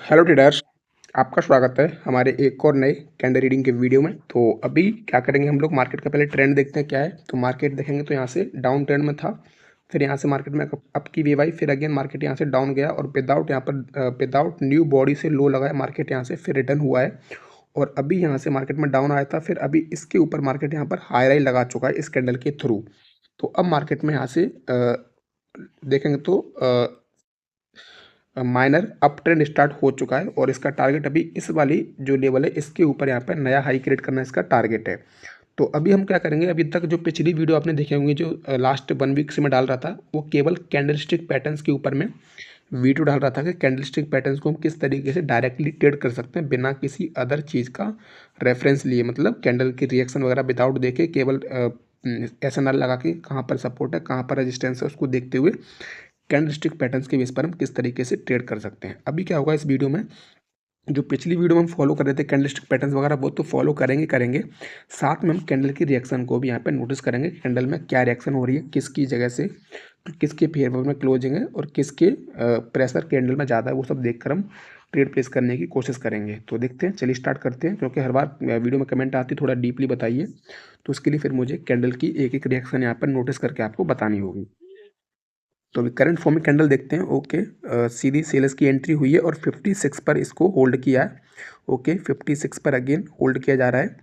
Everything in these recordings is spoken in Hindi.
Hello traders. आपका स्वागत है हमारे एक और नए कैंडल रीडिंग के वीडियो में। तो अभी क्या करेंगे हम लोग, मार्केट का पहले ट्रेंड देखते हैं क्या है। तो मार्केट देखेंगे तो यहाँ से डाउन ट्रेंड में था, फिर यहाँ से मार्केट में अप की वेव आई, फिर अगेन मार्केट यहाँ से डाउन गया और विदाउट यहाँ पर विदाउट न्यू बॉडी से लो लगाया मार्केट यहाँ से, फिर रिटर्न हुआ है और अभी यहाँ से मार्केट में डाउन आया था, फिर अभी इसके ऊपर मार्केट यहाँ पर हाई राई लगा चुका है इस कैंडल के थ्रू। तो अब मार्केट में यहाँ से देखेंगे तो माइनर अप ट्रेंड स्टार्ट हो चुका है और इसका टारगेट अभी इस वाली जो लेवल है इसके ऊपर यहाँ पर नया हाई क्रिएट करना इसका टारगेट है। तो अभी हम क्या करेंगे, अभी तक जो पिछली वीडियो आपने देखे होंगे जो लास्ट 1 वीक से मैं डाल रहा था, वो केवल कैंडलस्टिक पैटर्न्स के ऊपर में वीडियो डाल रहा था कि कैंडलस्टिक पैटर्न्स को हम किस तरीके से डायरेक्टली ट्रेड कर सकते हैं बिना किसी अदर चीज़ का रेफरेंस लिए, मतलब कैंडल की रिएक्शन वगैरह विदाउट देखे, केवल SNR लगा के कहाँ पर सपोर्ट है कहाँ पर रेजिस्टेंस है उसको देखते हुए कैंडलस्टिक पैटर्न्स के बेस पर हम किस तरीके से ट्रेड कर सकते हैं। अभी क्या होगा इस वीडियो में, जो पिछली वीडियो में हम फॉलो कर रहे थे कैंडलस्टिक पैटर्न्स वगैरह वो तो फॉलो करेंगे, साथ में हम कैंडल की रिएक्शन को भी यहाँ पे नोटिस करेंगे। कैंडल में क्या रिएक्शन हो रही है, किसकी जगह से किसके फेवर में क्लोजिंग है और किसके प्रेशर कैंडल में ज़्यादा है, वो सब देखकर हम ट्रेड प्लेस करने की कोशिश करेंगे। तो देखते हैं, चलिए स्टार्ट करते हैं। क्योंकि हर बार वीडियो में कमेंट आती है थोड़ा डीपली बताइए, तो उसके लिए फिर मुझे कैंडल की एक एक रिएक्शन यहाँ पर नोटिस करके आपको बतानी होगी। तो अभी करंट फॉर्मिंग कैंडल देखते हैं। ओके, सीधी सेल्स की एंट्री हुई है और 56 पर इसको होल्ड किया है। ओके, 56 पर अगेन होल्ड किया जा रहा है।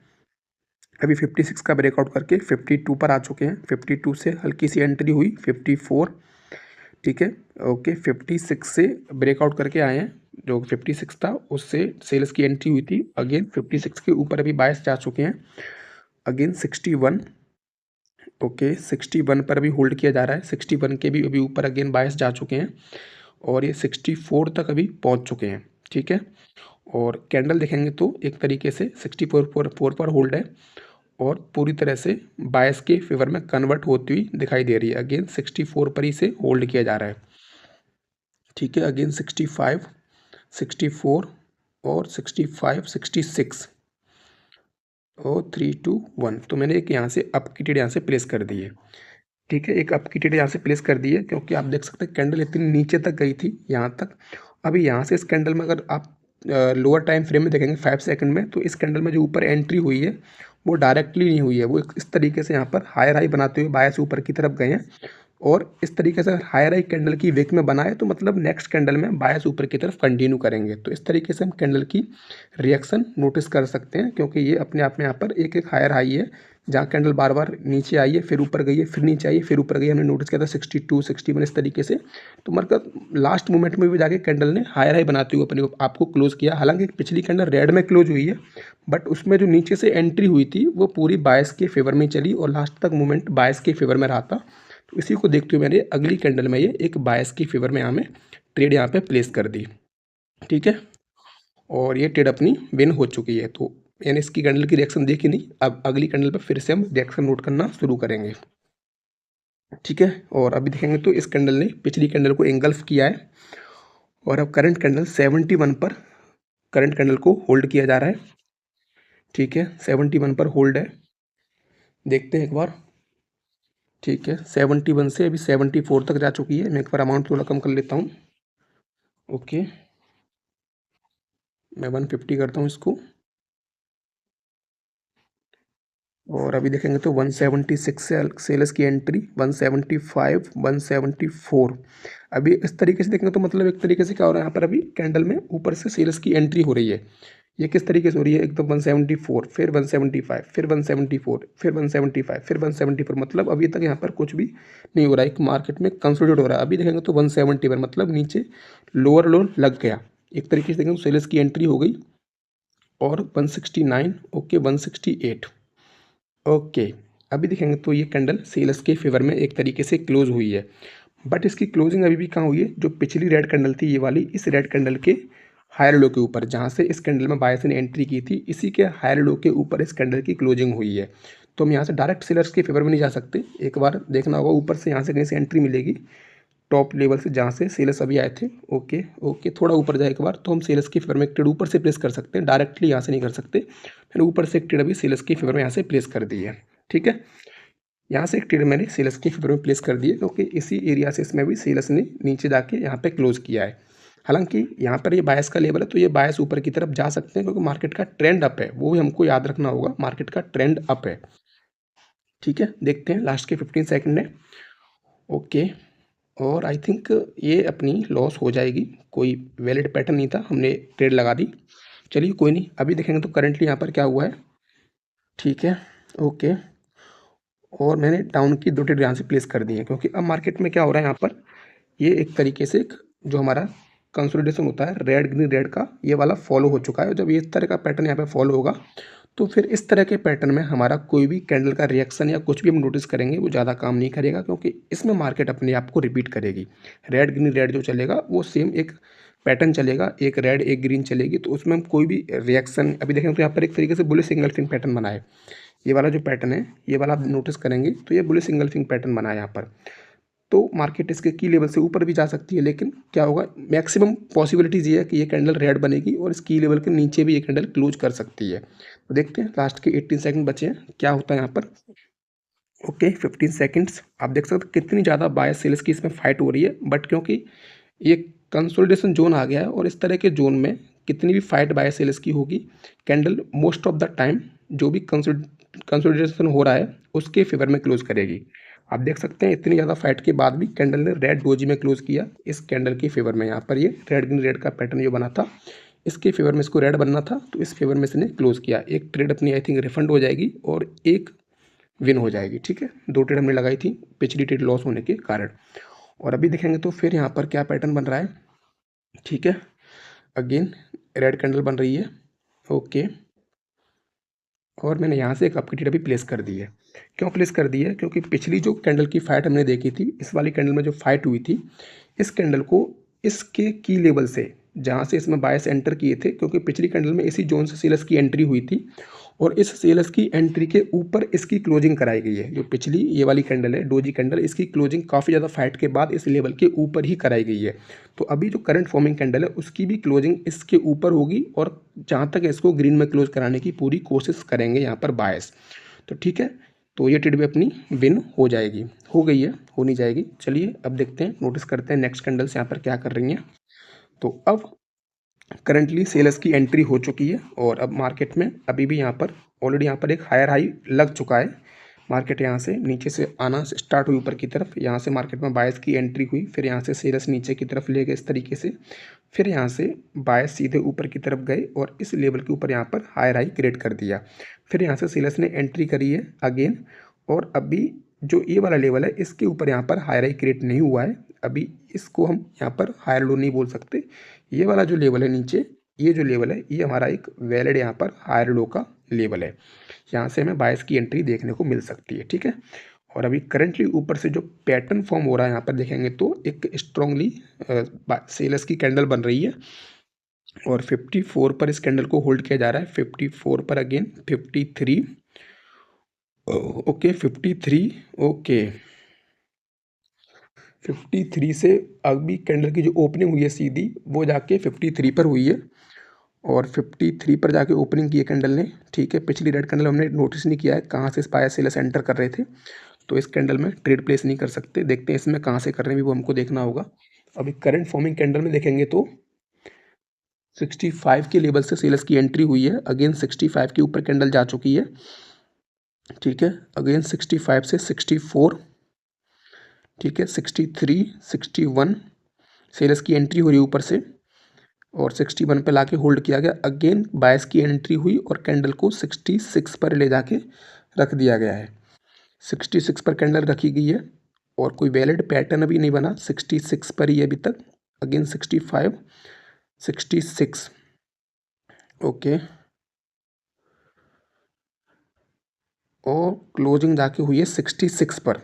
अभी 56 का ब्रेकआउट करके 52 पर आ चुके हैं। 52 से हल्की सी एंट्री हुई 54, ठीक है। ओके, 56 से ब्रेकआउट करके आए हैं, जो 56 था उससे सेल्स की एंट्री हुई थी। अगेन 56 के ऊपर अभी बायस जा चुके हैं। अगेन 61, ओके 61 पर अभी होल्ड किया जा रहा है। 61 के भी अभी ऊपर अगेन बायस जा चुके हैं और ये 64 तक अभी पहुंच चुके हैं, ठीक है। और कैंडल देखेंगे तो एक तरीके से 64 पर होल्ड है और पूरी तरह से बायस के फेवर में कन्वर्ट होती हुई दिखाई दे रही है। अगेन 64 पर ही से होल्ड किया जा रहा है, ठीक है। अगेन 65, 64 और 65, 66 और 3, 2, 1। तो मैंने एक यहाँ से अप की ट्रेड यहाँ से प्लेस कर दी है, ठीक है। एक अप की ट्रेड यहाँ से प्लेस कर दी है क्योंकि आप देख सकते हैं कैंडल इतनी नीचे तक गई थी यहाँ तक। अभी यहाँ से इस कैंडल में अगर आप लोअर टाइम फ्रेम में देखेंगे 5 सेकंड में, तो इस कैंडल में जो ऊपर एंट्री हुई है वो डायरेक्टली नहीं हुई है, वो इस तरीके से यहाँ पर हायर हाई बनाते हुए बायस ऊपर की तरफ गए हैं और इस तरीके से हायर हाई कैंडल की विक में बनाए तो मतलब नेक्स्ट कैंडल में बायस ऊपर की तरफ कंटिन्यू करेंगे। तो इस तरीके से हम कैंडल की रिएक्शन नोटिस कर सकते हैं क्योंकि ये अपने आप में यहाँ पर एक एक हायर हाई है, जहाँ कैंडल बार बार नीचे आई है फिर ऊपर गई है, फिर नीचे आई है फिर ऊपर गई है। हमने नोटिस किया था 62, 61 इस तरीके से। तो मतलब लास्ट मोमेंट में भी जाके कैंडल ने हायर हाई बनाते हुए अपने आपको क्लोज किया। हालांकि पिछली कैंडल रेड में क्लोज हुई है, बट उसमें जो नीचे से एंट्री हुई थी वो पूरी बायस के फेवर में चली और लास्ट तक मूवमेंट बायस के फेवर में रहा था। तो इसी को देखते हुए मैंने अगली कैंडल में ये एक बायस की फेवर में यहाँ में ट्रेड यहाँ पे प्लेस कर दी, ठीक है। और ये ट्रेड अपनी विन हो चुकी है। तो मैंने इसकी कैंडल की रिएक्शन देखी नहीं, अब अगली कैंडल पर फिर से हम रिएक्शन नोट करना शुरू करेंगे, ठीक है। और अभी देखेंगे तो इस कैंडल ने पिछली कैंडल को एंगल्फ किया है और अब करंट कैंडल 71 पर करंट कैंडल को होल्ड किया जा रहा है, ठीक है। 71 पर होल्ड है, देखते हैं एक बार, ठीक है। 71 से अभी 74 तक जा चुकी है। मैं एक बार अमाउंट थोड़ा कम कर लेता हूँ। ओके, मैं 150 करता हूँ इसको और अभी देखेंगे तो 176 से सेल्स की एंट्री 175, 174। अभी इस तरीके से देखेंगे तो मतलब एक तरीके से क्या हो रहा है यहाँ पर, अभी कैंडल में ऊपर से सेल्स की एंट्री हो रही है। ये किस तरीके से हो रही है, एकदम 174 फिर 175 फिर 174 फिर 175 फिर 174, मतलब अभी तक यहाँ पर कुछ भी नहीं हो रहा है, एक मार्केट में कंसोलिडेट हो रहा है। अभी देखेंगे तो 171 मतलब नीचे लोअर लो लग गया, एक तरीके से देखेंगे सेल्स की एंट्री हो गई और 169, ओके 168, ओके। अभी देखेंगे तो ये कैंडल सेल्स के फेवर में एक तरीके से क्लोज हुई है, बट इसकी क्लोजिंग अभी भी कहाँ हुई है, जो पिछली रेड कैंडल थी ये वाली, इस रेड कैंडल के हायर लो के ऊपर, जहाँ से इस कैंडल में बायर्स ने एंट्री की थी, इसी के हायर लो के ऊपर इस कैंडल की क्लोजिंग हुई है। तो हम यहाँ से डायरेक्ट सेलर्स के फेवर में नहीं जा सकते, एक बार देखना होगा ऊपर से यहाँ से कहीं से एंट्री मिलेगी टॉप लेवल से, जहाँ से सेल्स अभी आए थे। ओके ओके, थोड़ा ऊपर जाए एक बार तो हम सेल्स के फेवर में एक ट्रेड ऊपर से प्लेस कर सकते हैं, डायरेक्टली यहाँ से नहीं कर सकते। मैंने ऊपर से एक ट्रेड अभी सेल्स के फेवर में यहाँ से प्लेस कर दी है, ठीक है। यहाँ से एक ट्रेड मैंने सेल्स के फेवर में प्लेस कर दी है क्योंकि इसी एरिया से इसमें भी सेल्स ने नीचे जाके यहाँ पे क्लोज किया है। हालांकि यहाँ पर ये बायस का लेवल है, तो ये बायस ऊपर की तरफ जा सकते हैं क्योंकि मार्केट का ट्रेंड अप है, वो भी हमको याद रखना होगा, मार्केट का ट्रेंड अप है। ठीक है, देखते हैं लास्ट के 15 सेकंड में। ओके, और आई थिंक ये अपनी लॉस हो जाएगी, कोई वैलिड पैटर्न नहीं था, हमने ट्रेड लगा दी। चलिए कोई नहीं, अभी देखेंगे तो करंटली यहाँ पर क्या हुआ है। ठीक है, ओके, और मैंने डाउन की 2 ट्रेड यहाँ से प्लेस कर दी है, क्योंकि अब मार्केट में क्या हो रहा है यहाँ पर, ये एक तरीके से जो हमारा कंसोलिडेशन होता है रेड ग्रीन रेड का, ये वाला फॉलो हो चुका है। जब ये इस तरह का पैटर्न यहाँ पे फॉलो होगा, तो फिर इस तरह के पैटर्न में हमारा कोई भी कैंडल का रिएक्शन या कुछ भी हम नोटिस करेंगे वो ज़्यादा काम नहीं करेगा, क्योंकि इसमें मार्केट अपने आप को रिपीट करेगी। रेड ग्रीन रेड जो चलेगा वो सेम एक पैटर्न चलेगा, एक रेड एक ग्रीन चलेगी, तो उसमें हम कोई भी रिएक्शन, अभी देखें तो यहाँ पर एक तरीके से बुलिश सिंगल्फिंग पैटर्न बना है। ये वाला जो पैटर्न है, ये वाला आप नोटिस करेंगे तो ये बुलिश सिंगल्फिंग पैटर्न बना है यहाँ पर। तो मार्केट इसके की लेवल से ऊपर भी जा सकती है, लेकिन क्या होगा, मैक्सिमम पॉसिबिलिटीज़ ये है कि ये कैंडल रेड बनेगी और इस की लेवल के नीचे भी ये कैंडल क्लोज कर सकती है। तो देखते हैं लास्ट के 18 सेकंड बचे हैं, क्या होता है यहाँ पर। ओके, 15 सेकंड्स, आप देख सकते हैं कितनी ज़्यादा बायस सेल्स की इसमें फाइट हो रही है, बट क्योंकि ये कंसोलिडेशन जोन आ गया है और इस तरह के जोन में कितनी भी फाइट बायस सेल्स की होगी, candle most of the time जो भी कंसोलिडेशन हो रहा है उसके फेवर में क्लोज करेगी। आप देख सकते हैं इतनी ज़्यादा फाइट के बाद भी कैंडल ने रेड डोजी में क्लोज किया, इस कैंडल के फेवर में। यहाँ पर ये रेड ग्रीन रेड का पैटर्न जो बना था, इसके फेवर में इसको रेड बनना था, तो इस फेवर में इसने क्लोज किया। एक ट्रेड अपनी आई थिंक रिफंड हो जाएगी और एक विन हो जाएगी। ठीक है, 2 ट्रेड हमने लगाई थी पिछली ट्रेड लॉस होने के कारण। और अभी देखेंगे तो फिर यहाँ पर क्या पैटर्न बन रहा है। ठीक है, अगेन रेड कैंडल बन रही है। ओके, और मैंने यहाँ से एक अपकी ट्रेड अभी प्लेस कर दी है। क्यों प्लेस कर दी है, क्योंकि पिछली जो कैंडल की फाइट हमने देखी थी, इस वाली कैंडल में जो फाइट हुई थी, इस कैंडल को इसके की लेवल से, जहाँ से इसमें बायस एंटर किए थे, क्योंकि पिछली कैंडल में इसी जोन से सेलर्स की एंट्री हुई थी और इस सेलर्स की एंट्री के ऊपर इसकी क्लोजिंग कराई गई है। जो पिछली ये वाली कैंडल है डोजी कैंडल, इसकी क्लोजिंग काफ़ी ज़्यादा फाइट के बाद इस लेवल के ऊपर ही कराई गई है। तो अभी जो करंट फॉर्मिंग कैंडल है उसकी भी क्लोजिंग इसके ऊपर होगी, और जहाँ तक इसको ग्रीन में क्लोज कराने की पूरी कोशिश करेंगे यहाँ पर बायस। तो ठीक है, तो ये ट्रेड भी अपनी विन हो जाएगी, हो गई है, हो नहीं जाएगी। चलिए अब देखते हैं, नोटिस करते हैं नेक्स्ट कैंडल्स यहाँ पर क्या कर रही हैं। तो अब करंटली सेलर्स की एंट्री हो चुकी है और अब मार्केट में अभी भी यहाँ पर ऑलरेडी यहाँ पर एक हायर हाई लग चुका है। मार्केट यहाँ से नीचे से आना स्टार्ट हुई ऊपर की तरफ, यहाँ से मार्केट में बायस की एंट्री हुई, फिर यहाँ से सेलर्स नीचे की तरफ ले गए इस तरीके से, फिर यहाँ से बायस सीधे ऊपर की तरफ गए और इस लेवल के ऊपर यहाँ पर हायर हाई क्रिएट कर दिया। फिर यहाँ से सेलर्स ने एंट्री करी है अगेन, और अभी जो ये वाला लेवल है इसके ऊपर यहाँ पर हायर हाई क्रिएट नहीं हुआ है। अभी इसको हम यहाँ पर हायर लो नहीं बोल सकते। ये वाला जो लेवल है नीचे, ये जो लेवल है ये हमारा एक वैलिड यहाँ पर हायर लो का लेवल है, यहाँ से हमें बायस की एंट्री देखने को मिल सकती है। ठीक है, और अभी करंटली ऊपर से जो पैटर्न फॉर्म हो रहा है यहाँ पर देखेंगे तो एक स्ट्रांगली सेलर्स की कैंडल बन रही है और 54 पर इस कैंडल को होल्ड किया जा रहा है। 54 पर अगेन 53, ओके 53, ओके 53 से अभी कैंडल की जो ओपनिंग हुई है सीधी वो जाके 53 पर हुई है और 53 पर जाके ओपनिंग की है कैंडल ने। ठीक है, पिछली रेड कैंडल हमने नोटिस नहीं किया है कहाँ से बायर सेलर्स एंटर कर रहे थे, तो इस कैंडल में ट्रेड प्लेस नहीं कर सकते। देखते हैं इसमें कहाँ से कर रहे हैं भी वो हमको देखना होगा। अभी करंट फॉर्मिंग कैंडल में देखेंगे तो 65 के लेवल से सेलर्स की एंट्री हुई है, अगेन 65 के ऊपर कैंडल जा चुकी है। ठीक है, अगेन 65 से 64, ठीक है 63, 61 सेलर्स की एंट्री हो रही है ऊपर से और 61 पे लाके होल्ड किया गया। अगेन बायस की एंट्री हुई और कैंडल को 66 पर ले जाके रख दिया गया है। 66 पर कैंडल रखी गई है और कोई वैलिड पैटर्न अभी नहीं बना, 66 पर ही अभी तक। अगेन 65, 66, ओके, और क्लोजिंग जाके हुई है 66 पर।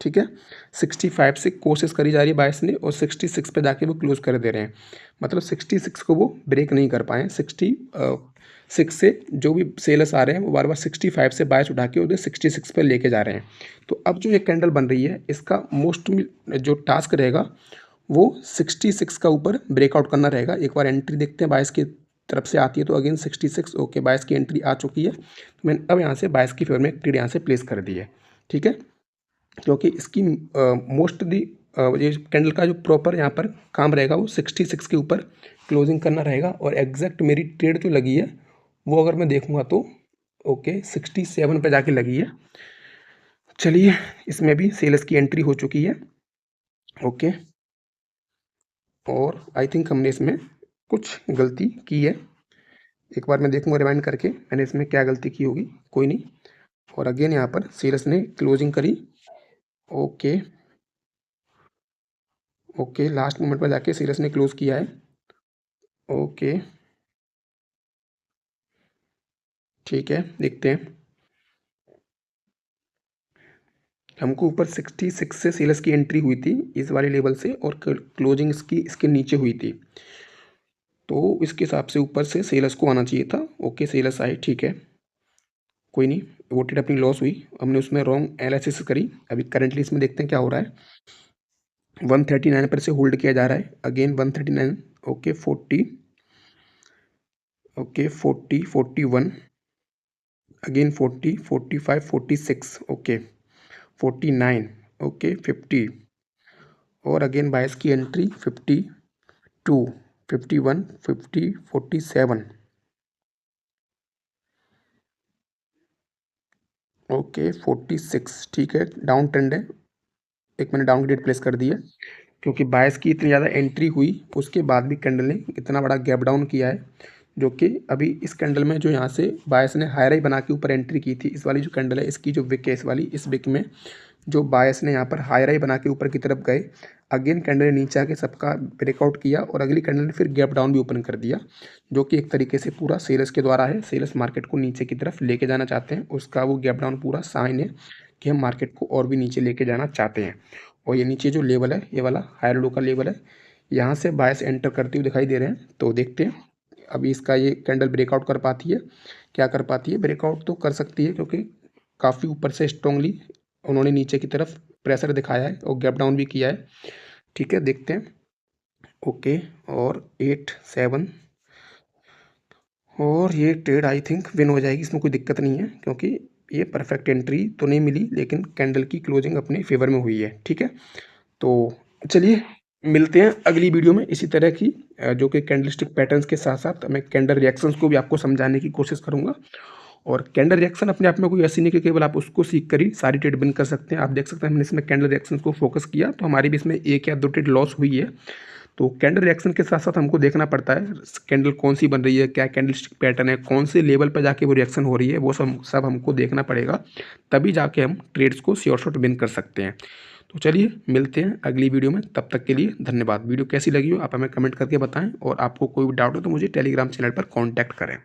ठीक है, 65 से कोशिश करी जा रही है बायस ने और 66 पे जाके वो क्लोज कर दे रहे हैं, मतलब 66 को वो ब्रेक नहीं कर पाए। 66 से जो भी सेलर्स आ रहे हैं वो बार बार 65 से बायस उठा के उधर 66 पे लेके जा रहे हैं। तो अब जो ये कैंडल बन रही है इसका मोस्ट जो टास्क रहेगा वो 66 का ऊपर ब्रेकआउट करना रहेगा। एक बार एंट्री देखते हैं बायस की तरफ से आती है तो अगेन 66, ओके बायस की एंट्री आ चुकी है, तो मैंने अब यहाँ से बायस की फेवर में एक ट्रेड यहाँ से प्लेस कर दी है। ठीक है, क्योंकि इसकी मोस्ट दी ये कैंडल का जो प्रॉपर यहाँ पर काम रहेगा वो 66 के ऊपर क्लोजिंग करना रहेगा। और एग्जैक्ट मेरी ट्रेड जो लगी है वो अगर मैं देखूँगा तो ओके 67 पे जाके लगी है। चलिए इसमें भी सेल्स की एंट्री हो चुकी है। ओके, और आई थिंक हमने इसमें कुछ गलती की है। एक बार मैं देखूँगा रिवाइंड करके मैंने इसमें क्या गलती की होगी, कोई नहीं। और अगेन यहाँ पर सेल्स ने क्लोजिंग करी। ओके ओके, लास्ट मोमेंट पर जाके सेल्स ने क्लोज किया है। ओके ठीक है, देखते हैं। हमको ऊपर 66 से सेल्स की एंट्री हुई थी इस वाले लेवल से, और क्लोजिंग इसकी इसके नीचे हुई थी, तो इसके हिसाब से ऊपर से सेल्स को आना चाहिए था। ओके सेल्स आए, ठीक है, कोई नहीं। वो ट्रेड अपनी लॉस हुई, हमने उसमें रॉन्ग एनालिसिस करी। अभी करंटली इसमें देखते हैं क्या हो रहा है। 139 पर से होल्ड किया जा रहा है, again 139। Okay 40, okay 40, 41, again 40, 45, 46, okay 49, okay 50, और अगेन बायस की एंट्री 52, 51, 50, 47, ओके 46, ठीक है, डाउन ट्रेंड है। एक मैंने डाउन ग्रेड प्लेस कर दी है, क्योंकि बायस की इतनी ज़्यादा एंट्री हुई उसके बाद भी कैंडल ने इतना बड़ा गैप डाउन किया है, जो कि अभी इस कैंडल में जो यहाँ से बायस ने हायर हाई बना के ऊपर एंट्री की थी, इस वाली जो कैंडल है इसकी जो विक है इस वाली, इस विक में जो बायस ने यहाँ पर हायर हाई बना के ऊपर की तरफ गए, अगेन कैंडल ने नीचे आके सबका ब्रेकआउट किया और अगली कैंडल ने फिर गैप डाउन भी ओपन कर दिया, जो कि एक तरीके से पूरा सेल्स के द्वारा है। सेल्स मार्केट को नीचे की तरफ लेके जाना चाहते हैं, उसका वो गैप डाउन पूरा साइन है कि हम मार्केट को और भी नीचे लेके जाना चाहते हैं। और ये नीचे जो लेवल है ये वाला हायर लो का लेवल है, यहाँ से बायस एंटर करते हुए दिखाई दे रहे हैं। तो देखते हैं अभी इसका ये कैंडल ब्रेकआउट कर पाती है, क्या कर पाती है। ब्रेकआउट तो कर सकती है क्योंकि काफ़ी ऊपर से स्ट्रांगली उन्होंने नीचे की तरफ प्रेशर दिखाया है और गैप डाउन भी किया है। ठीक है, देखते हैं। ओके, और 8-7, और ये ट्रेड आई थिंक विन हो जाएगी, इसमें कोई दिक्कत नहीं है, क्योंकि ये परफेक्ट एंट्री तो नहीं मिली लेकिन कैंडल की क्लोजिंग अपने फेवर में हुई है। ठीक है, तो चलिए मिलते हैं अगली वीडियो में इसी तरह की, जो कि कैंडलस्टिक पैटर्न्स के साथ साथ मैं कैंडल रिएक्शंस को भी आपको समझाने की कोशिश करूंगा। और कैंडल रिएक्शन अपने आप में कोई ऐसी नहीं कि केवल आप उसको सीख कर ही सारी ट्रेड विन कर सकते हैं। आप देख सकते हैं हमने इसमें कैंडल रिएक्शंस को फोकस किया तो हमारी भी इसमें एक या दो ट्रेड लॉस हुई है। तो कैंडल रिएक्शन के साथ साथ हमको देखना पड़ता है कैंडल कौन सी बन रही है, क्या कैंडलस्टिक पैटर्न है, कौन से लेवल पर जाके वो रिएक्शन हो रही है, वो सब हमको देखना पड़ेगा, तभी जाके हम ट्रेड्स को श्योर शॉट विन कर सकते हैं। तो चलिए मिलते हैं अगली वीडियो में, तब तक के लिए धन्यवाद। वीडियो कैसी लगी हो आप हमें कमेंट करके बताएं, और आपको कोई भी डाउट हो तो मुझे टेलीग्राम चैनल पर कॉन्टैक्ट करें।